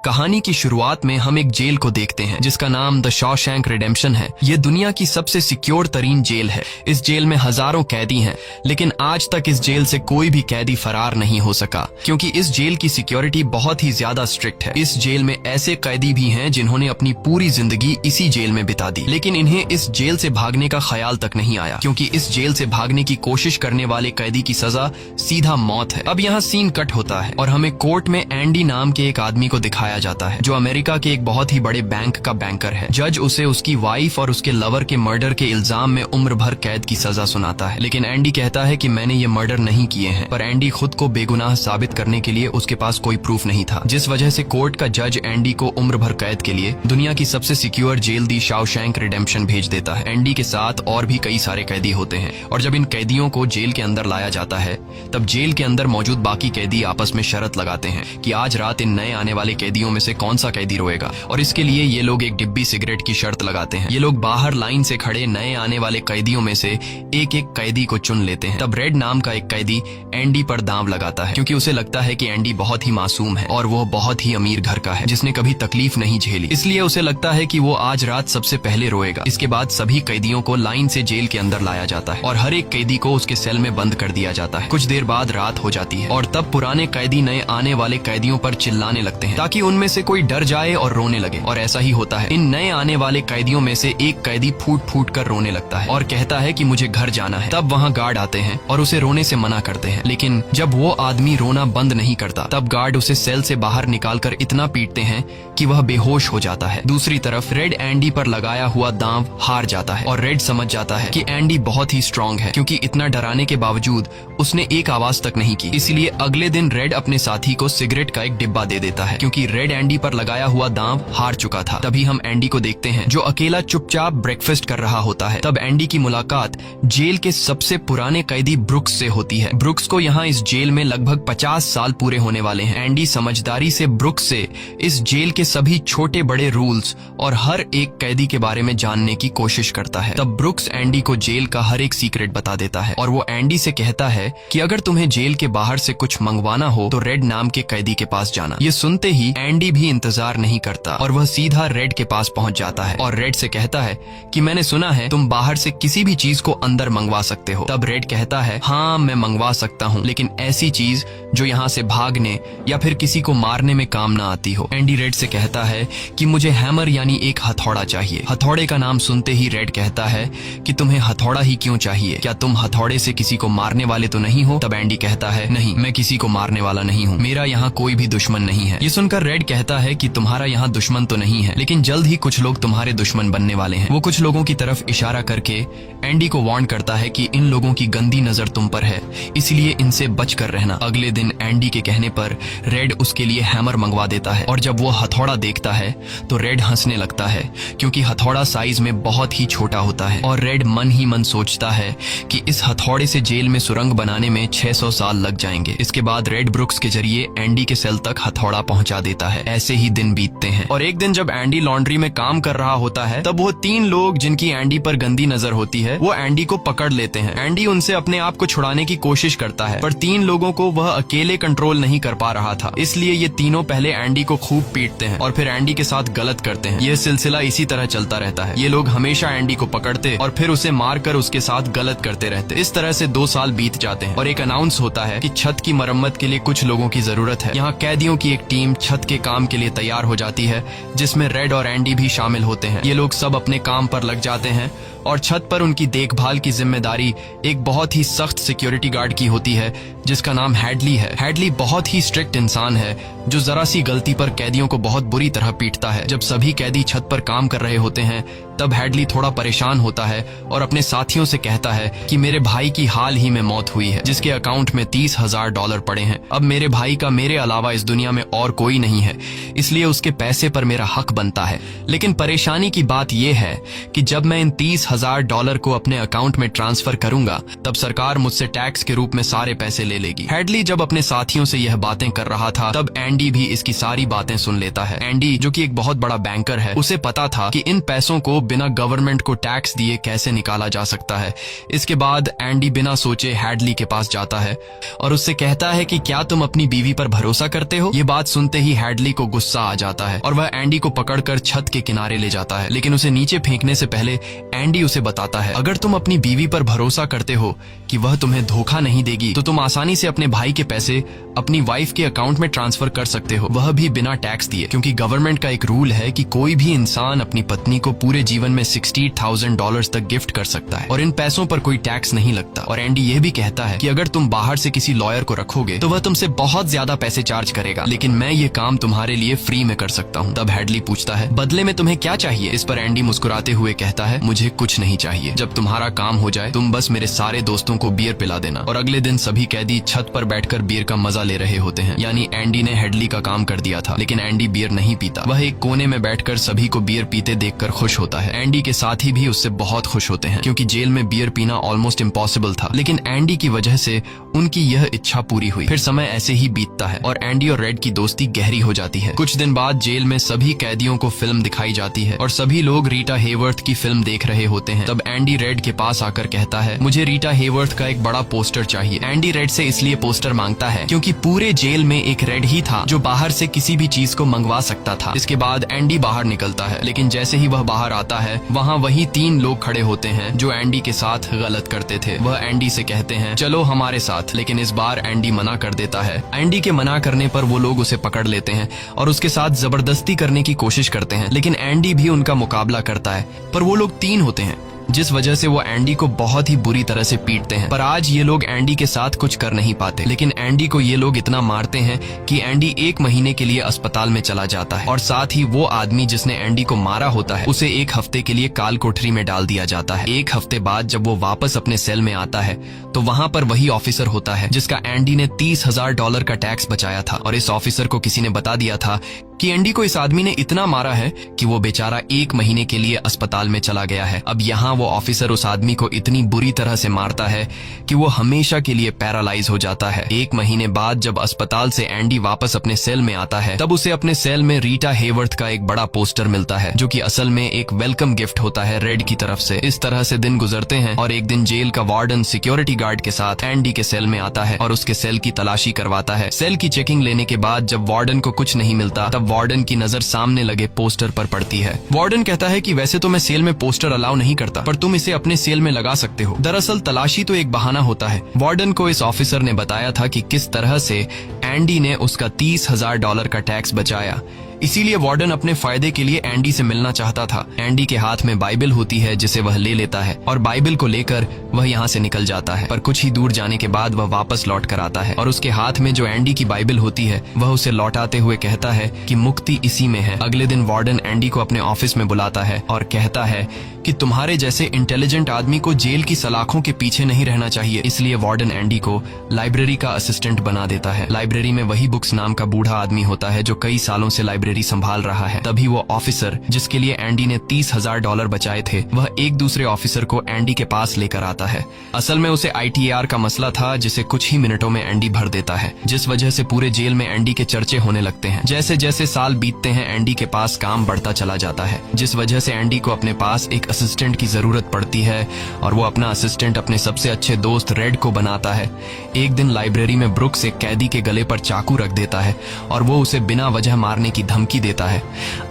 कहानी की शुरुआत में हम एक जेल को देखते हैं जिसका नाम द शॉशैंक रिडेम्पशन है। ये दुनिया की सबसे सिक्योर तरीन जेल है। इस जेल में हजारों कैदी हैं, लेकिन आज तक इस जेल से कोई भी कैदी फरार नहीं हो सका क्योंकि इस जेल की सिक्योरिटी बहुत ही ज्यादा स्ट्रिक्ट है। इस जेल में ऐसे कैदी भी हैं जिन्होंने अपनी पूरी जिंदगी इसी जेल में बिता दी, लेकिन इन्हें इस जेल से भागने का ख्याल तक नहीं आया क्योंकि इस जेल से भागने की कोशिश करने वाले कैदी की सजा सीधा मौत है। अब यहाँ सीन कट होता है और हमें कोर्ट में एंडी नाम के एक आदमी को दिखाया जाता है जो अमेरिका के एक बहुत ही बड़े बैंक का बैंकर है। जज उसे उसकी वाइफ और उसके लवर के मर्डर के इल्जाम में उम्र भर कैद की सजा सुनाता है, लेकिन एंडी कहता है कि मैंने ये मर्डर नहीं किए हैं। पर एंडी खुद को बेगुनाह साबित करने के लिए उसके पास कोई प्रूफ नहीं था, जिस वजह से कोर्ट का जज एंडी को उम्र भर कैद के लिए दुनिया की सबसे सिक्योर जेल दी शॉशैंक रिडेम्पशन भेज देता है। एंडी के साथ और भी कई सारे कैदी होते हैं और जब इन कैदियों को जेल के अंदर लाया जाता है तब जेल के अंदर मौजूद बाकी कैदी आपस में शर्त लगाते हैं कि आज रात इन नए आने वाले कैदियों में से कौन सा कैदी रोएगा, और इसके लिए ये लोग एक डिब्बी सिगरेट की शर्त लगाते हैं। ये लोग बाहर लाइन से खड़े नए आने वाले कैदियों में से एक एक कैदी को चुन लेते हैं। तब रेड नाम का एक कैदी एंडी पर दांव लगाता है क्योंकि उसे लगता है कि एंडी बहुत ही मासूम है और वो बहुत ही अमीर घर का है जिसने कभी तकलीफ नहीं झेली, इसलिए उसे लगता है कि वो आज रात सबसे पहले रोएगा। इसके बाद सभी कैदियों को लाइन से जेल के अंदर लाया जाता है और हर एक कैदी को उसके सेल में बंद कर दिया जाता है। कुछ देर बाद रात हो जाती है और तब पुराने कैदी नए आने वाले कैदियों पर चिल्लाने लगते हैं ताकि उनमें से कोई डर जाए और रोने लगे, और ऐसा ही होता है। इन नए आने वाले कैदियों में से एक कैदी फूट फूट कर रोने लगता है और कहता है कि मुझे घर जाना है। तब वहाँ गार्ड आते हैं और उसे रोने से मना करते हैं, लेकिन जब वो आदमी रोना बंद नहीं करता तब गार्ड उसे सेल से बाहर निकालकर इतना पीटते हैं कि वह बेहोश हो जाता है। दूसरी तरफ रेड एंडी पर लगाया हुआ दांव हार जाता है और रेड समझ जाता है कि एंडी बहुत ही स्ट्रांग है क्योंकि इतना डराने के बावजूद उसने एक आवाज तक नहीं की। इसलिए अगले दिन रेड अपने साथी को सिगरेट का एक डिब्बा दे देता है क्योंकि रेड एंडी पर लगाया हुआ दांव हार चुका था। तभी हम एंडी को देखते हैं जो अकेला चुपचाप ब्रेकफास्ट कर रहा होता है। तब एंडी की मुलाकात जेल के सबसे पुराने कैदी ब्रुक्स से होती है। ब्रुक्स को यहाँ इस जेल में लगभग 50 साल पूरे होने वाले हैं। एंडी समझदारी से ब्रुक्स से इस जेल के सभी छोटे बड़े रूल्स और हर एक कैदी के बारे में जानने की कोशिश करता है। तब ब्रुक्स एंडी को जेल का हर एक सीक्रेट बता देता है और वो एंडी से कहता है कि अगर तुम्हें जेल के बाहर से कुछ मंगवाना हो तो रेड नाम के कैदी के पास जाना। ये सुनते ही एंडी भी इंतजार नहीं करता और वह सीधा रेड के पास पहुंच जाता है और रेड से कहता है कि मैंने सुना है तुम बाहर से किसी भी चीज को अंदर मंगवा सकते हो। तब रेड कहता है हाँ मैं मंगवा सकता हूँ, लेकिन ऐसी चीज जो यहाँ से भागने या फिर किसी को मारने में काम ना आती हो। एंडी रेड से कहता है कि मुझे हैमर यानी एक हथौड़ा चाहिए। हथौड़े का नाम सुनते ही रेड कहता है कि तुम्हें हथौड़ा ही क्यों चाहिए, क्या तुम हथौड़े से किसी को मारने वाले तो नहीं हो? तब एंडी कहता है नहीं, मैं किसी को मारने वाला नहीं हूँ, मेरा यहाँ कोई भी दुश्मन नहीं है। ये सुनकर रेड कहता है कि तुम्हारा यहाँ दुश्मन तो नहीं है, लेकिन जल्द ही कुछ लोग तुम्हारे दुश्मन बनने वाले हैं। वो कुछ लोगों की तरफ इशारा करके एंडी को वार्न करता है कि इन लोगों की गंदी नजर तुम पर है, इसलिए इनसे बच कर रहना। अगले दिन एंडी के कहने पर रेड उसके लिए हैमर मंगवा देता है और जब वो हथौड़ा देखता है तो रेड हंसने लगता है क्योंकि हथौड़ा साइज में बहुत ही छोटा होता है और रेड मन ही मन सोचता है कि इस हथौड़े से जेल में सुरंग बनाने में 600 साल लग जाएंगे। इसके बाद रेड ब्रुक्स के जरिए एंडी के सेल तक हथौड़ा पहुंचा देता है। ऐसे ही दिन बीतते हैं और एक दिन जब एंडी लॉन्ड्री में काम कर रहा होता है तब वो 3 लोग जिनकी एंडी पर गंदी नजर होती है वो एंडी को पकड़ लेते हैं। एंडी उनसे अपने आप को छुड़ाने की कोशिश करता है पर 3 लोगों को वह अकेले कंट्रोल नहीं कर पा रहा था, इसलिए ये तीनों पहले एंडी को खूब पीटते हैं और फिर एंडी के साथ गलत करते हैं। यह सिलसिला इसी तरह चलता रहता है। ये लोग हमेशा एंडी को पकड़ते और फिर उसे मारकर उसके साथ गलत करते रहते। इस तरह से 2 साल बीत जाते हैं और एक अनाउंस होता है कि छत की मरम्मत के लिए कुछ लोगों की जरूरत है। यहाँ कैदियों की एक टीम छत के काम के लिए तैयार हो जाती है जिसमें रेड और एंडी भी शामिल होते हैं। ये लोग सब अपने काम पर लग जाते हैं और छत पर उनकी देखभाल की जिम्मेदारी एक बहुत ही सख्त सिक्योरिटी गार्ड की होती है जिसका नाम हैडली है। हैडली बहुत ही स्ट्रिक्ट इंसान है जो जरा सी गलती पर कैदियों को बहुत बुरी तरह पीटता है। जब सभी कैदी छत पर काम कर रहे होते हैं तब हैडली थोड़ा परेशान होता है और अपने साथियों से कहता है कि मेरे भाई की हाल ही में मौत हुई है जिसके अकाउंट में $30,000 पड़े हैं। अब मेरे भाई का मेरे अलावा इस दुनिया में और कोई नहीं है, इसलिए उसके पैसे पर मेरा हक बनता है। लेकिन परेशानी की बात यह है कि जब मैं इन $30,000 को अपने अकाउंट में ट्रांसफर करूंगा तब सरकार मुझसे टैक्स के रूप में सारे पैसे ले लेगी। हैडली जब अपने साथियों से यह बातें कर रहा था तब एंडी भी इसकी सारी बातें सुन लेता है। एंडी जो कि एक बहुत बड़ा बैंकर है उसे पता था कि इन पैसों को बिना गवर्नमेंट को टैक्स दिए कैसे निकाला जा सकता है। इसके बाद एंडी बिना सोचे हैडली के पास जाता है और उससे कहता है कि क्या तुम अपनी बीवी पर भरोसा करते हो। ये बात सुनते ही हैडली को गुस्सा आ जाता है और वह एंडी को पकड़कर छत के किनारे ले जाता है, लेकिन उसे नीचे फेंकने से पहले एंडी उसे बताता है, अगर तुम अपनी बीवी पर भरोसा करते हो कि वह तुम्हें धोखा नहीं देगी तो तुम आसानी से अपने भाई के पैसे अपनी वाइफ के अकाउंट में ट्रांसफर कर सकते हो, वह भी बिना टैक्स दिए, क्योंकि गवर्नमेंट का एक रूल है कि कोई भी इंसान अपनी पत्नी को पूरे जीवन में $60,000 तक गिफ्ट कर सकता है और इन पैसों पर कोई टैक्स नहीं लगता। और एंडी ये भी कहता है कि अगर तुम बाहर से किसी लॉयर को रखोगे तो वह तुमसे बहुत ज्यादा पैसे चार्ज करेगा, लेकिन मैं ये काम तुम्हारे लिए फ्री में कर सकता हूँ। तब हैडली पूछता है, बदले में तुम्हें क्या चाहिए। इस पर एंडी मुस्कुराते हुए कहता है, मुझे कुछ नहीं चाहिए, जब तुम्हारा काम हो जाए तुम बस मेरे सारे दोस्तों को बियर पिला देना। और अगले दिन सभी कैदी छत पर बैठकर बियर का मजा ले रहे होते हैं, यानी एंडी ने हैडली का काम कर दिया था। लेकिन एंडी बियर नहीं पीता, वह एक कोने में बैठकर सभी को बियर पीते देखकर खुश होता है। एंडी के साथी भी उससे बहुत खुश होते हैं, क्योंकि जेल में बियर पीना ऑलमोस्ट इम्पॉसिबल था, लेकिन एंडी की वजह से उनकी यह इच्छा पूरी हुई। फिर समय ऐसे ही बीतता है और एंडी और रेड की दोस्ती गहरी हो जाती है। कुछ दिन बाद जेल में सभी कैदियों को फिल्म दिखाई जाती है और सभी लोग रीटा हेवर्थ की फिल्म देख रहे होते हैं। तब एंडी रेड के पास आकर कहता है, मुझे रीटा हेवर्थ का एक बड़ा पोस्टर चाहिए। एंडी रेड से इसलिए पोस्टर मांगता है क्योंकि पूरे जेल में एक रेड ही था जो बाहर से किसी भी चीज को मंगवा सकता था। इसके बाद एंडी बाहर निकलता है, लेकिन जैसे ही वह बाहर आता है वहाँ वही 3 लोग खड़े होते हैं जो एंडी के साथ गलत करते थे। वह एंडी से कहते हैं, चलो हमारे साथ, लेकिन इस बार एंडी मना कर देता है। एंडी के मना करने पर वो लोग उसे पकड़ लेते हैं और उसके साथ जबरदस्ती करने की कोशिश करते हैं, लेकिन एंडी भी उनका मुकाबला करता है। पर वो लोग 3 होते हैं, जिस वजह से वो एंडी को बहुत ही बुरी तरह से पीटते हैं। पर आज ये लोग एंडी के साथ कुछ कर नहीं पाते, लेकिन एंडी को ये लोग इतना मारते हैं कि एंडी 1 महीने के लिए अस्पताल में चला जाता है और साथ ही वो आदमी जिसने एंडी को मारा होता है उसे 1 हफ्ते के लिए काल कोठरी में डाल दिया जाता है। 1 हफ्ते बाद जब वो वापस अपने सेल में आता है तो वहाँ पर वही ऑफिसर होता है जिसका एंडी ने $30,000 का टैक्स बचाया था, और इस ऑफिसर को किसी ने बता दिया था कि एंडी को इस आदमी ने इतना मारा है कि वो बेचारा 1 महीने के लिए अस्पताल में चला गया है। अब यहाँ वो ऑफिसर उस आदमी को इतनी बुरी तरह से मारता है कि वो हमेशा के लिए पैरालाइज हो जाता है। 1 महीने बाद जब अस्पताल से एंडी वापस अपने सेल में आता है तब उसे अपने सेल में रीटा हेवर्थ का एक बड़ा पोस्टर मिलता है, जो कि असल में एक वेलकम गिफ्ट होता है रेड की तरफ से। इस तरह से दिन गुजरते हैं और एक दिन जेल का वार्डन सिक्योरिटी गार्ड के साथ एंडी के सेल में आता है और उसके सेल की तलाशी करवाता है। सेल की चेकिंग लेने के बाद जब वार्डन को कुछ नहीं मिलता तब वार्डन की नजर सामने लगे पोस्टर पर पड़ती है। वार्डन कहता है कि वैसे तो मैं सेल में पोस्टर अलाउ नहीं करता, पर तुम इसे अपने सेल में लगा सकते हो। दरअसल तलाशी तो एक बहाना होता है। वार्डन को इस ऑफिसर ने बताया था कि किस तरह से एंडी ने उसका $30,000 का टैक्स बचाया, इसीलिए वार्डन अपने फायदे के लिए एंडी से मिलना चाहता था। एंडी के हाथ में बाइबल होती है जिसे वह ले लेता है और बाइबल को लेकर वह यहाँ से निकल जाता है। पर कुछ ही दूर जाने के बाद वह वापस लौट कर आता है और उसके हाथ में जो एंडी की बाइबल होती है वह उसे लौटाते हुए कहता है कि मुक्ति इसी में है। अगले दिन वार्डन एंडी को अपने ऑफिस में बुलाता है और कहता है कि तुम्हारे जैसे इंटेलिजेंट आदमी को जेल की सलाखों के पीछे नहीं रहना चाहिए। इसलिए वार्डन एंडी को लाइब्रेरी का असिस्टेंट बना देता है। लाइब्रेरी में वही बुक्स नाम का बूढ़ा आदमी होता है जो कई सालों से लाइब्रेरी संभाल रहा है। तभी वो ऑफिसर जिसके लिए एंडी ने $30,000 बचाए थे वह एक दूसरे ऑफिसर को एंडी के पास लेकर आता है। असल में उसे ITAR का मसला था जिसे कुछ ही मिनटों में एंडी भर देता है, जिस वजह से पूरे जेल में एंडी के चर्चे होने लगते हैं। जैसे जैसे साल बीतते हैं एंडी के पास काम बढ़ता चला जाता है, जिस वजह से एंडी को अपने पास एक असिस्टेंट की जरूरत पड़ती है और वो अपना असिस्टेंट अपने सबसे अच्छे दोस्त रेड को बनाता है। एक दिन लाइब्रेरी में ब्रुक्स एक कैदी के गले पर चाकू रख देता है और वो उसे बिना वजह मारने की धमकी देता है।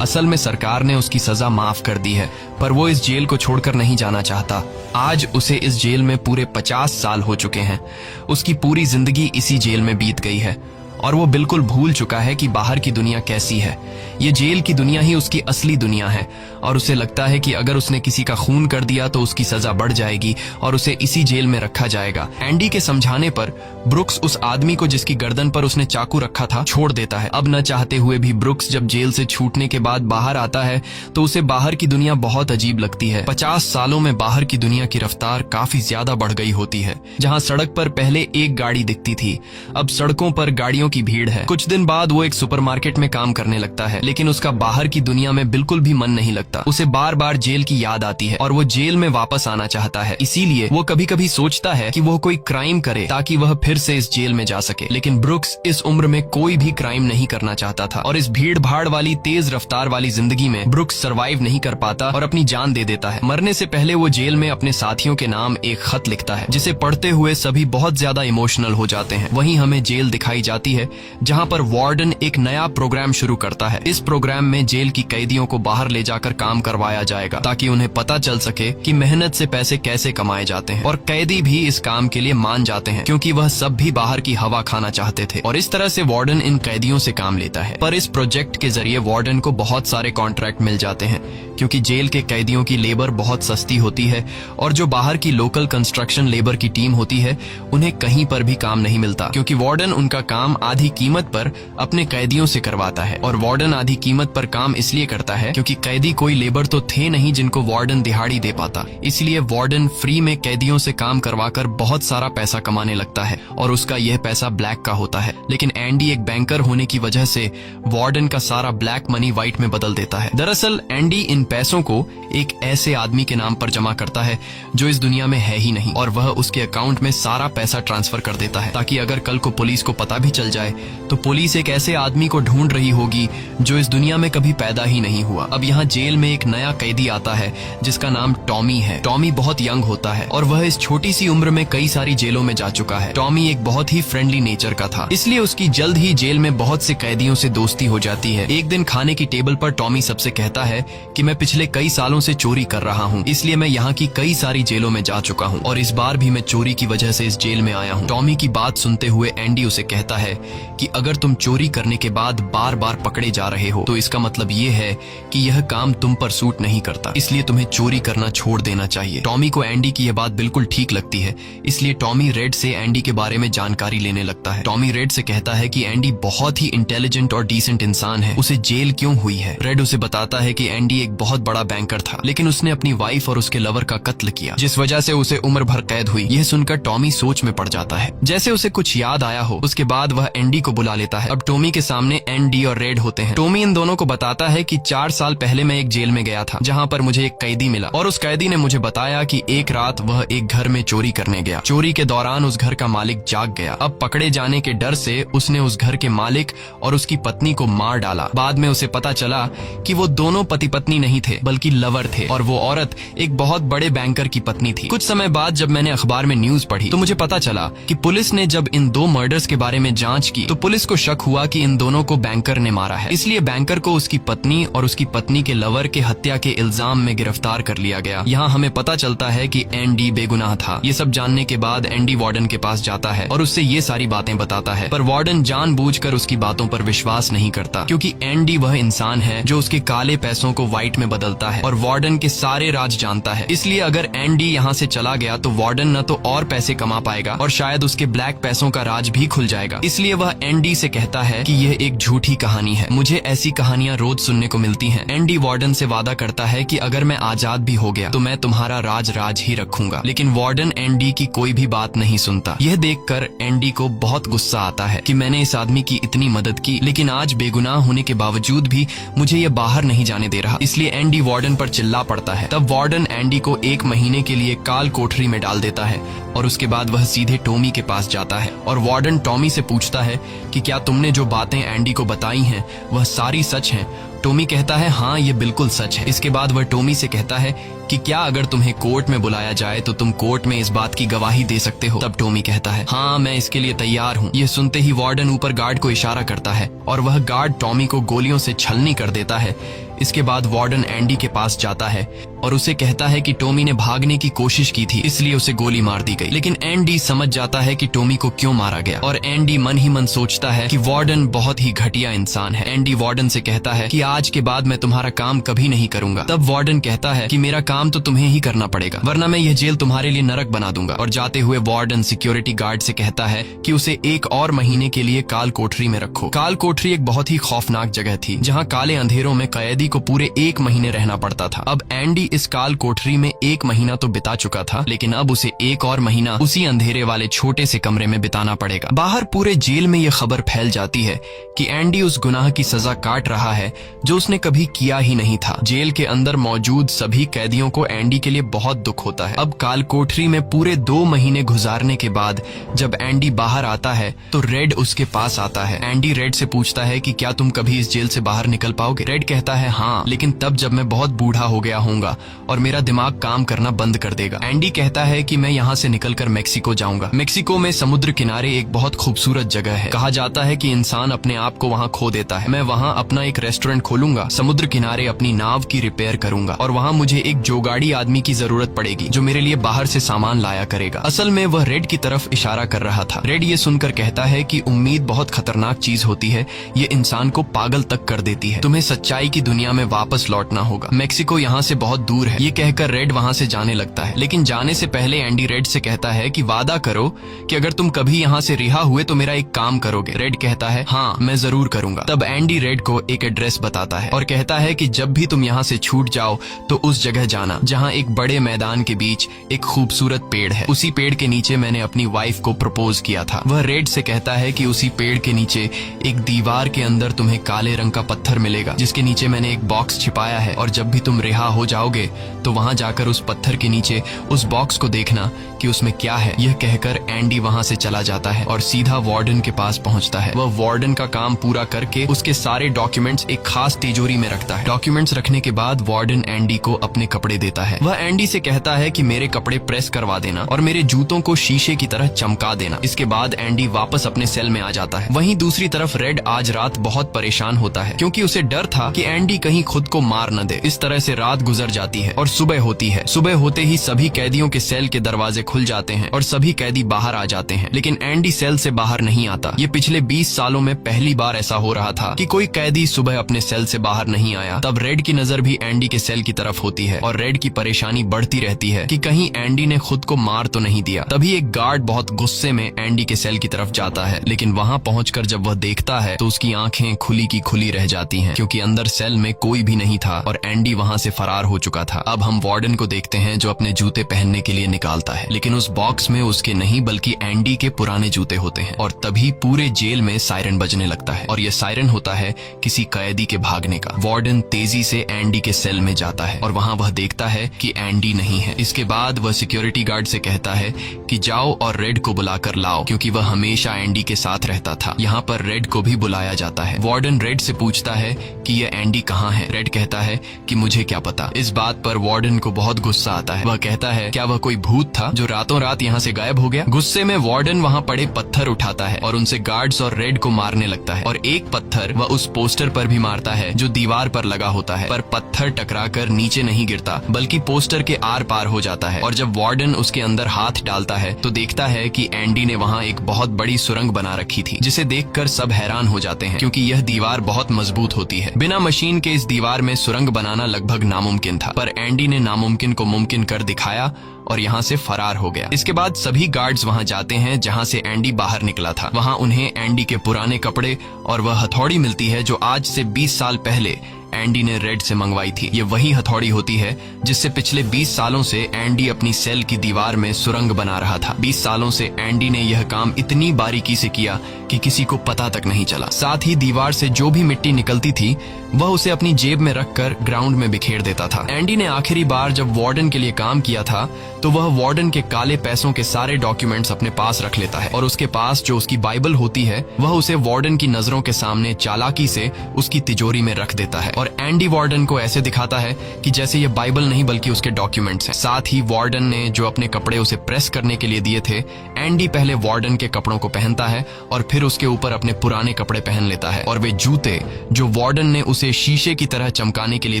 असल में सरकार ने उसकी सजा माफ कर दी है, पर वो इस जेल को छोड़कर नहीं जाना चाहता। आज उसे इस जेल में पूरे 50 साल हो चुके हैं। उसकी पूरी जिंदगी इसी जेल में बीत गई है और वो बिल्कुल भूल चुका है कि बाहर की दुनिया कैसी है। ये जेल की दुनिया ही उसकी असली दुनिया है और उसे लगता है कि अगर उसने किसी का खून कर दिया तो उसकी सजा बढ़ जाएगी और उसे इसी जेल में रखा जाएगा। एंडी के समझाने पर ब्रुक्स उस आदमी को जिसकी गर्दन पर उसने चाकू रखा था छोड़ देता है। अब न चाहते हुए भी ब्रुक्स जब जेल से छूटने के बाद बाहर आता है तो उसे बाहर की दुनिया बहुत अजीब लगती है। 50 सालों में बाहर की दुनिया की रफ्तार काफी ज्यादा बढ़ गई होती है। जहाँ सड़क पर पहले एक गाड़ी दिखती थी, अब सड़कों पर गाड़ियों की भीड़ है। कुछ दिन बाद वो एक सुपरमार्केट में काम करने लगता है, लेकिन उसका बाहर की दुनिया में बिल्कुल भी मन नहीं लगता। उसे बार बार जेल की याद आती है और वो जेल में वापस आना चाहता है। इसीलिए वो कभी कभी सोचता है कि वो कोई क्राइम करे ताकि वह फिर से इस जेल में जा सके। लेकिन ब्रुक्स इस उम्र में कोई भी क्राइम नहीं करना चाहता था और इस भीड़ भाड़ वाली तेज रफ्तार वाली जिंदगी में ब्रुक्स सरवाइव नहीं कर पाता और अपनी जान दे देता है। मरने से पहले वो जेल में अपने साथियों के नाम एक खत लिखता है, जिसे पढ़ते हुए सभी बहुत ज्यादा इमोशनल हो जाते हैं। वहीं हमें जेल दिखाई जाती है, जहां पर वार्डन एक नया प्रोग्राम शुरू करता है। इस प्रोग्राम में जेल की कैदियों को बाहर ले जाकर काम करवाया जाएगा ताकि उन्हें पता चल सके कि मेहनत से पैसे कैसे कमाए जाते हैं। और कैदी भी इस काम के लिए मान जाते हैं, क्योंकि वह सब भी बाहर की हवा खाना चाहते थे। और इस तरह से वार्डन इन कैदियों से काम लेता है। पर इस प्रोजेक्ट के जरिए वार्डन को बहुत सारे कॉन्ट्रैक्ट मिल जाते हैं, क्योंकि जेल के कैदियों की लेबर बहुत सस्ती होती है और जो बाहर की लोकल कंस्ट्रक्शन लेबर की टीम होती है उन्हें कहीं पर भी काम नहीं मिलता, क्योंकि वार्डन उनका काम आधी कीमत पर अपने कैदियों से करवाता है। और वार्डन आधी कीमत पर काम इसलिए करता है क्योंकि कैदी कोई लेबर तो थे नहीं जिनको वार्डन दिहाड़ी दे पाता। इसलिए वार्डन फ्री में कैदियों से काम करवाकर बहुत सारा पैसा कमाने लगता है और उसका यह पैसा ब्लैक का होता है। लेकिन एंडी एक बैंकर होने की वजह से वार्डन का सारा ब्लैक मनी व्हाइट में बदल देता है। दरअसल एंडी इन पैसों को एक ऐसे आदमी के नाम पर जमा करता है जो इस दुनिया में है ही नहीं, और वह उसके अकाउंट में सारा पैसा ट्रांसफर कर देता है ताकि अगर कल को पुलिस को पता भी चल जाए तो पुलिस एक ऐसे आदमी को ढूंढ रही होगी जो इस दुनिया में कभी पैदा ही नहीं हुआ। अब यहाँ जेल में एक नया कैदी आता है जिसका नाम टॉमी है। टॉमी बहुत यंग होता है और वह इस छोटी सी उम्र में कई सारी जेलों में जा चुका है। टॉमी एक बहुत ही फ्रेंडली नेचर का था, इसलिए उसकी जल्द ही जेल में बहुत से कैदियों से दोस्ती हो जाती है। एक दिन खाने की टेबल पर टॉमी सबसे कहता है कि मैं पिछले कई सालों से चोरी कर रहा हूँ, इसलिए मैं यहाँ की कई सारी जेलों में जा चुका हूँ और इस बार भी मैं चोरी की वजह से इस जेल में आया हूँ। टॉमी की बात सुनते हुए एंडी उसे कहता है कि अगर तुम चोरी करने के बाद बार बार पकड़े जा रहे हो तो इसका मतलब ये है कि यह काम तुम पर सूट नहीं करता, इसलिए तुम्हें चोरी करना छोड़ देना चाहिए। टॉमी को एंडी की यह बात बिल्कुल ठीक लगती है, इसलिए टॉमी रेड से एंडी के बारे में जानकारी लेने लगता है। टॉमी रेड से कहता है कि एंडी बहुत ही इंटेलिजेंट और डिसेंट इंसान है, उसे जेल क्यों हुई है। रेड उसे बताता है कि एंडी एक बहुत बड़ा बैंकर था, लेकिन उसने अपनी वाइफ और उसके लवर का कत्ल किया, जिस वजह से उसे उम्र भर कैद हुई। यह सुनकर टॉमी सोच में पड़ जाता है, जैसे उसे कुछ याद आया हो। उसके बाद वह एंडी को बुला लेता है। अब टॉमी के सामने एंडी और रेड होते हैं। टॉमी इन दोनों को बताता है कि 4 साल पहले मैं एक जेल में गया था, जहाँ पर मुझे एक कैदी मिला और उस कैदी ने मुझे बताया कि एक रात वह एक घर में चोरी करने गया। चोरी के दौरान उस घर का मालिक जाग गया। अब पकड़े जाने के डर से उसने उस घर के मालिक और उसकी पत्नी को मार डाला। बाद में उसे पता चला कि वो दोनों पति पत्नी नहीं थे बल्कि लवर थे और वो औरत एक बहुत बड़े बैंकर की पत्नी थी। कुछ समय बाद जब मैंने अखबार में न्यूज पढ़ी तो मुझे पता चला कि पुलिस ने जब इन 2 मर्डर्स के बारे में जांच की तो पुलिस को शक हुआ कि इन दोनों को बैंकर ने मारा है। इसलिए बैंकर को उसकी पत्नी और उसकी पत्नी के लवर के हत्या के इल्जाम में गिरफ्तार कर लिया गया। यहाँ हमें पता चलता है कि एंडी बेगुनाह था। ये सब जानने के बाद एंडी वार्डन के पास जाता है और उससे ये सारी बातें बताता है, पर वार्डन जानबूझकर उसकी बातों पर विश्वास नहीं करता, क्योंकि एंडी वह इंसान है जो उसके काले पैसों को व्हाइट में बदलता है और वार्डन के सारे राज जानता है। इसलिए अगर एंडी यहाँ से चला गया तो वार्डन न तो और पैसे कमा पाएगा और शायद उसके ब्लैक पैसों का राज भी खुल जाएगा। इसलिए वह एंडी से कहता है कि यह एक झूठी कहानी है, मुझे ऐसी कहानियां रोज सुनने को मिलती हैं। एंडी वार्डन से वादा करता है कि अगर मैं आजाद भी हो गया तो मैं तुम्हारा राज ही रखूंगा, लेकिन वार्डन एंडी की कोई भी बात नहीं सुनता। यह देखकर एंडी को बहुत गुस्सा आता है कि मैंने इस आदमी की इतनी मदद की, लेकिन आज बेगुनाह होने के बावजूद भी मुझे ये बाहर नहीं जाने दे रहा। इसलिए एंडी वार्डन पर चिल्ला पड़ता है। तब वार्डन एंडी को 1 महीने के लिए काल कोठरी में डाल देता है और उसके बाद वह सीधे टॉमी के पास जाता है और वार्डन टॉमी से पूछता है कि क्या तुमने जो बातें एंडी को बताई हैं वह सारी सच हैं। टॉमी कहता है हाँ ये बिल्कुल सच है। इसके बाद वह टॉमी से कहता है कि क्या अगर तुम्हें कोर्ट में बुलाया जाए तो तुम कोर्ट में इस बात की गवाही दे सकते हो। तब टॉमी कहता है हाँ मैं इसके लिए तैयार हूँ। यह सुनते ही वार्डन ऊपर गार्ड को इशारा करता है और वह गार्ड टॉमी को गोलियों से छलनी कर देता है। इसके बाद वार्डन एंडी के पास जाता है और उसे कहता है कि टॉमी ने भागने की कोशिश की थी इसलिए उसे गोली मार दी गई। लेकिन एंडी समझ जाता है कि टॉमी को क्यों मारा गया और एंडी मन ही मन सोचता है कि वार्डन बहुत ही घटिया इंसान है। एंडी वार्डन से कहता है कि आज के बाद मैं तुम्हारा काम कभी नहीं करूंगा। तब वार्डन कहता है कि मेरा काम तो तुम्हें ही करना पड़ेगा, वरना मैं यह जेल तुम्हारे लिए नरक बना दूंगा। और जाते हुए वार्डन सिक्योरिटी गार्ड से कहता है कि उसे एक और महीने के लिए काल कोठरी में रखो। काल कोठरी एक बहुत ही खौफनाक जगह थी, जहाँ काले अंधेरों में कैदी को पूरे 1 महीने रहना पड़ता था। अब एंडी इस काल कोठरी में 1 महीना तो बिता चुका था, लेकिन अब उसे एक और महीना उसी अंधेरे वाले छोटे से कमरे में बिताना पड़ेगा। बाहर पूरे जेल में यह खबर फैल जाती है कि एंडी उस गुनाह की सजा काट रहा है जो उसने कभी किया ही नहीं था। जेल के अंदर मौजूद सभी कैदियों को एंडी के लिए बहुत दुख होता है। अब काल कोठरी में पूरे 2 महीने गुजारने के बाद जब एंडी बाहर आता है तो रेड उसके पास आता है। एंडी रेड से पूछता है कि क्या तुम कभी इस जेल से बाहर निकल पाओगे? रेड कहता है हाँ, लेकिन तब जब मैं बहुत बूढ़ा हो गया होऊंगा और मेरा दिमाग काम करना बंद कर देगा। एंडी कहता है कि मैं यहाँ से निकलकर मेक्सिको जाऊंगा। मेक्सिको में समुद्र किनारे एक बहुत खूबसूरत जगह है। कहा जाता है कि इंसान अपने आप को वहाँ खो देता है। मैं वहाँ अपना एक रेस्टोरेंट खोलूंगा, समुद्र किनारे अपनी नाव की रिपेयर करूंगा और वहाँ मुझे एक जोगाड़ी आदमी की जरूरत पड़ेगी जो मेरे लिए बाहर से सामान लाया करेगा। असल में वह रेड की तरफ इशारा कर रहा था। रेड ये सुनकर कहता है कि उम्मीद बहुत खतरनाक चीज होती है, ये इंसान को पागल तक कर देती है। तुम्हें सच्चाई की दुनिया में वापस लौटना होगा। मेक्सिको यहाँ से बहुत दूर है। ये कहकर रेड वहाँ से जाने लगता है, लेकिन जाने से पहले एंडी रेड से कहता है कि वादा करो कि अगर तुम कभी यहाँ से रिहा हुए तो मेरा एक काम करोगे। रेड कहता है हाँ, मैं जरूर करूंगा। तब एंडी रेड को एक एड्रेस बताता है और कहता है कि जब भी तुम यहाँ से छूट जाओ तो उस जगह जाना जहाँ एक बड़े मैदान के बीच एक खूबसूरत पेड़ है। उसी पेड़ के नीचे मैंने अपनी वाइफ को प्रपोज किया था। वह रेड से कहता है कि उसी पेड़ के नीचे एक दीवार के अंदर तुम्हें काले रंग का पत्थर मिलेगा जिसके नीचे मैंने एक बॉक्स छिपाया है, और जब भी तुम रिहा हो जाओगे तो वहां जाकर उस पत्थर के नीचे उस बॉक्स को देखना कि उसमें क्या है। यह कहकर एंडी वहां से चला जाता है और सीधा वार्डन के पास पहुंचता है। वह वार्डन का काम पूरा करके उसके सारे डॉक्यूमेंट्स एक खास तिजोरी में रखता है। डॉक्यूमेंट्स रखने के बाद वार्डन एंडी को अपने कपड़े देता है। वह एंडी से कहता है कि मेरे कपड़े प्रेस करवा देना और मेरे जूतों को शीशे की तरह चमका देना। इसके बाद एंडी वापस अपने सेल में आ जाता है। वहीं दूसरी तरफ रेड आज रात बहुत परेशान होता है क्योंकि उसे डर था कि एंडी कहीं खुद को मार न दे। इस तरह से रात गुजर जाती है और सुबह होती है। सुबह होते ही सभी कैदियों के सेल के दरवाजे खुल जाते हैं और सभी कैदी बाहर आ जाते हैं, लेकिन एंडी सेल से बाहर नहीं आता। ये पिछले 20 सालों में पहली बार ऐसा हो रहा था कि कोई कैदी सुबह अपने सेल से बाहर नहीं आया। तब रेड की नजर भी एंडी के सेल की तरफ होती है और रेड की परेशानी बढ़ती रहती है कि कहीं एंडी ने खुद को मार तो नहीं दिया। तभी एक गार्ड बहुत गुस्से में एंडी के सेल की तरफ जाता है, लेकिन वहां पहुंचकर जब वह देखता है तो उसकी आंखें खुली की खुली रह जाती हैं क्योंकि अंदर सेल में कोई भी नहीं था और एंडी वहां से फरार हो चुका था। अब हम वार्डन को देखते हैं जो अपने जूते पहनने के लिए निकालता है, लेकिन उस बॉक्स में उसके नहीं बल्कि एंडी के पुराने जूते होते हैं। और तभी पूरे जेल में सायरन बजने लगता है और यह सायरन होता है किसी कैदी के भागने का। वार्डन तेजी से एंडी के सेल में जाता है और वहां वह देखता है कि एंडी नहीं है। इसके बाद वह सिक्योरिटी गार्ड से कहता है कि जाओ और रेड को बुलाकर लाओ, क्योंकि वह हमेशा एंडी के साथ रहता था। यहाँ पर रेड को भी बुलाया जाता है। वार्डन रेड से पूछता है कि यह एंडी कहाँ है। रेड कहता है कि मुझे क्या पता। इस बात पर वार्डन को बहुत गुस्सा आता है। वह कहता है क्या वह कोई भूत था जो रातों रात यहाँ से गायब हो गया। गुस्से में वार्डन वहाँ पड़े पत्थर उठाता है और उनसे गार्ड्स और रेड को मारने लगता है, और एक पत्थर वह उस पोस्टर पर भी मारता है जो दीवार पर लगा होता है, पर पत्थर टकराकर नीचे नहीं गिरता बल्कि पोस्टर के आर पार हो जाता है। और जब वार्डन उसके अंदर हाथ डालता है तो देखता है कि एंडी ने वहाँ एक बहुत बड़ी सुरंग बना रखी थी, जिसे देखकर सब हैरान हो जाते हैं क्योंकि यह दीवार बहुत मजबूत होती है। बिना मशीन के इस दीवार में सुरंग बनाना लगभग नामुमकिन था, पर एंडी ने नामुमकिन को मुमकिन कर दिखाया और यहाँ से फरार हो गया। इसके बाद सभी गार्ड्स वहाँ जाते हैं जहाँ से एंडी बाहर निकला था। वहाँ उन्हें एंडी के पुराने कपड़े और वह हथौड़ी मिलती है जो आज से 20 साल पहले एंडी ने रेड से मंगवाई थी। ये वही हथौड़ी होती है जिससे पिछले 20 सालों से एंडी अपनी सेल की दीवार में सुरंग बना रहा था। 20 सालों से एंडी ने यह काम इतनी बारीकी से किया कि किसी को पता तक नहीं चला। साथ ही दीवार से जो भी मिट्टी निकलती थी वह उसे अपनी जेब में रखकर ग्राउंड में बिखेर देता था। एंडी ने आखिरी बार जब वार्डन के लिए काम किया था तो वह वार्डन के काले पैसों के सारे डॉक्यूमेंट्स अपने पास रख लेता है और उसके पास जो उसकी बाइबल होती है वह उसे वार्डन की नजरों के सामने चालाकी से उसकी तिजोरी में रख देता है। और एंडी वार्डन को ऐसे दिखाता है कि जैसे ये बाइबल नहीं बल्कि उसके डॉक्यूमेंट्स हैं। साथ ही वार्डन ने जो अपने कपड़े उसे प्रेस करने के लिए दिए थे, एंडी पहले वार्डन के कपड़ों को पहनता है और फिर उसके ऊपर अपने पुराने कपड़े पहन लेता है। और वे जूते जो वार्डन ने उसे शीशे की तरह चमकाने के लिए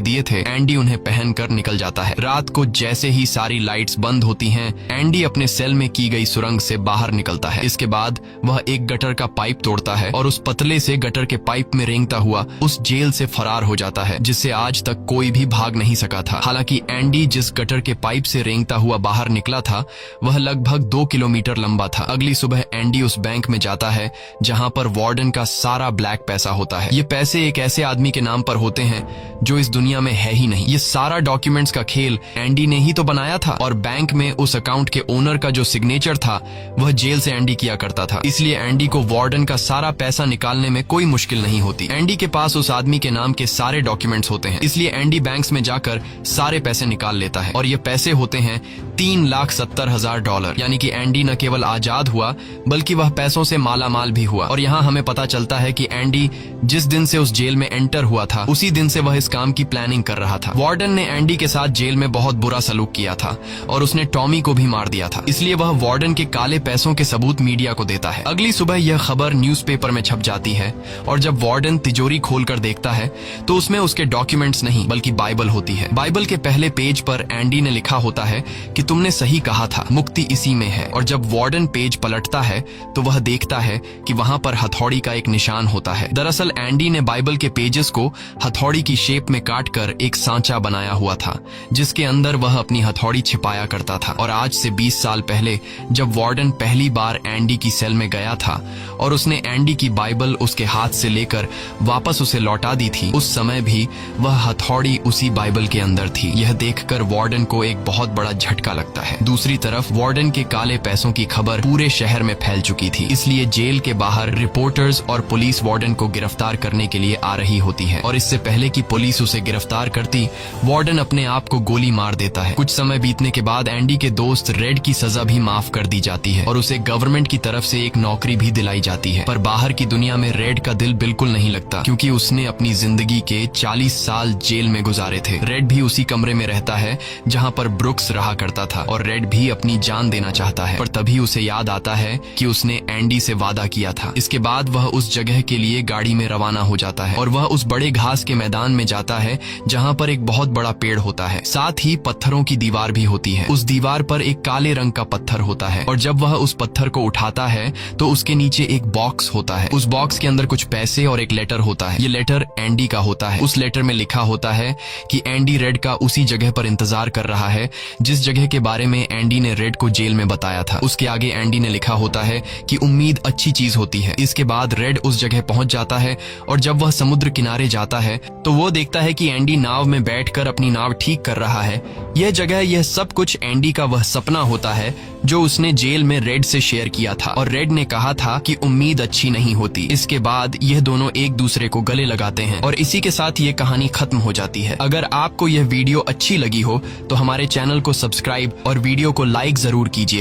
दिए थे, एंडी उन्हें पहनकर निकल जाता है। रात को जैसे ही सारी लाइट्स बंद होती हैं, एंडी अपने सेल में की गई सुरंग से बाहर निकलता है। इसके बाद वह एक गटर का पाइप तोड़ता है और उस पतले से गटर के पाइप में रेंगता हुआ उस जेल से फरार हो जाता है, जिससे आज तक कोई भी भाग नहीं सका था। हालांकि एंडी जिस गटर के पाइप से रेंगता हुआ बाहर निकला था वह लगभग 2 किलोमीटर लंबा था। अगली सुबह एंडी उस बैंक में जाता है जहां पर वार्डन का सारा ब्लैक पैसा होता है। ये पैसे एक ऐसे आदमी के नाम पर होते हैं जो इस दुनिया में है ही नहीं। ये सारा डॉक्यूमेंट्स का खेल एंडी ने ही तो बनाया था और बैंक में उस अकाउंट के ओनर का जो सिग्नेचर था वह जेल से एंडी किया करता था। इसलिए एंडी को वार्डन का सारा पैसा निकालने में कोई मुश्किल नहीं होती। एंडी के पास उस आदमी के नाम के सारे डॉक्यूमेंट्स होते हैं, इसलिए एंडी बैंक्स में जाकर सारे पैसे निकाल लेता है और ये पैसे होते हैं $3,70,000। यानी कि एंडी न केवल आजाद हुआ बल्कि वह पैसों से मालामाल भी हुआ। और यहाँ हमें पता चलता है कि एंडी जिस दिन से उस जेल में एंटर हुआ था उसी दिन से वह इस काम की प्लानिंग कर रहा था। वार्डन ने एंडी के साथ जेल में बहुत बुरा सलूक किया था और उसने टॉमी को भी मार दिया था, इसलिए वह वार्डन के काले पैसों के सबूत मीडिया को देता है। अगली सुबह यह खबर न्यूज़पेपर में छप जाती है और जब वार्डन तिजोरी खोलकर देखता है तो उसमें उसके डॉक्यूमेंट्स नहीं बल्कि बाइबल होती है। बाइबल के पहले पेज पर एंडी ने लिखा होता है कि तुमने सही कहा था, मुक्ति इसी में है। और जब वार्डन पेज पलटता है तो वह देखता है कि वहां पर हथौड़ी का एक निशान होता है। दरअसल एंडी ने बाइबल के पेजेस को हथौड़ी की शेप में काटकर एक सांचा बनाया हुआ था जिसके अंदर वह अपनी हथौड़ी छिपाया करता था। और आज से 20 साल पहले जब वार्डन पहली बार एंडी की सेल में गया था और उसने एंडी की बाइबल उसके हाथ से लेकर वापस उसे लौटा दी थी, उस समय भी वह हथौड़ी उसी बाइबल के अंदर थी। यह देखकर वार्डन को एक बहुत बड़ा झटका लगता है। दूसरी तरफ वार्डन के काले पैसों की खबर पूरे शहर में फैल चुकी थी, इसलिए जेल के बाहर रिपोर्टर्स और पुलिस वार्डन को गिरफ्तार करने के लिए आ रही होती है। और इससे पहले कि पुलिस उसे गिरफ्तार करती, वार्डन अपने आप को गोली मार देता है। कुछ समय बीतने के बाद एंडी के दोस्त रेड की सजा भी माफ कर दी जाती है और उसे गवर्नमेंट की तरफ से एक नौकरी भी दिलाई जाती है। पर बाहर की दुनिया में रेड का दिल बिल्कुल नहीं लगता क्योंकि उसने अपनी जिंदगी के 40 साल जेल में गुजारे थे। रेड भी उसी कमरे में रहता है जहां पर ब्रुक्स रहा करता था और रेड भी अपनी जान देना चाहता है, पर तभी उसे याद आता है कि उसने एंडी से वादा किया था। इसके बाद वह उस जगह के लिए गाड़ी में रवाना हो जाता है और वह उस बड़े घास के मैदान में जाता है जहां पर एक बहुत बड़ा पेड़ होता है, साथ ही पत्थरों की दीवार भी होती है। उस दीवार पर एक काले रंग का पत्थर होता है और जब वह उस पत्थर को उठाता है तो उसके नीचे एक बॉक्स होता है। उस बॉक्स के अंदर कुछ पैसे और एक लेटर होता है। ये लेटर एंडी का होता है। उस लेटर में लिखा होता है कि एंडी रेड का उसी जगह पर इंतजार कर रहा है जिस जगह के बारे में एंडी ने रेड को जेल में बताया था। उसके आगे एंडी ने लिखा होता है कि उम्मीद अच्छी चीज होती है। इसके बाद रेड उस जगह पहुंच जाता है और जब वह समुद्र किनारे जाता है तो वो देखता है कि एंडी नाव में बैठकर अपनी नाव ठीक कर रहा है। यह जगह, यह सब कुछ एंडी का वह सपना होता है जो उसने जेल में रेड से शेयर किया था और रेड ने कहा था कि उम्मीद अच्छी नहीं होती। इसके बाद यह दोनों एक दूसरे को गले लगाते हैं और इसी के साथ ये कहानी खत्म हो जाती है। अगर आपको यह वीडियो अच्छी लगी हो तो हमारे चैनल को सब्सक्राइब और वीडियो को लाइक जरूर कीजिएगा।